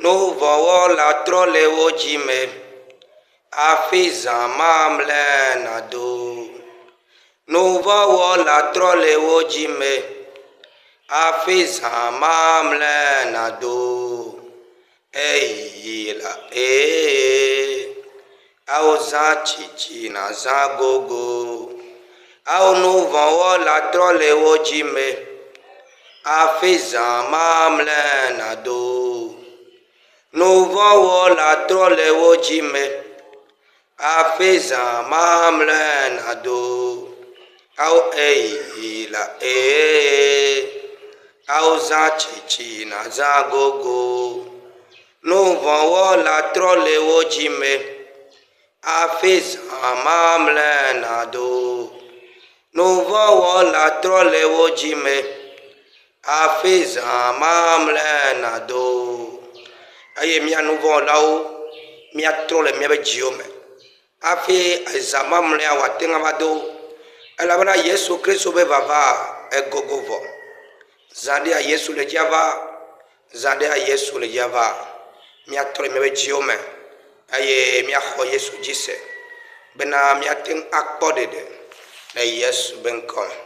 no vowo la trole wo jime afiza mamle na do no vowo la trole wo jime afiza mamle na do la au za chichi na za gogo au no vowo la trole wo jime afiza mamle na do no vowo la trole wo jime afiza mamle na do au la au za chichi na za gogo no vowo la trole wo jime afiza mamle na do no vowo la trole wo jime afiza mamle na do aye mia nouveau lao mia trole mia be jiome afi azama mamle awatenga bado alabana Yesu Kristo be baba egogovo zade a Yesu le java zade a Yesu le java mia trole mia be jiome aye mia ho Yesu jise bena mia ten akpodede na Yesu benko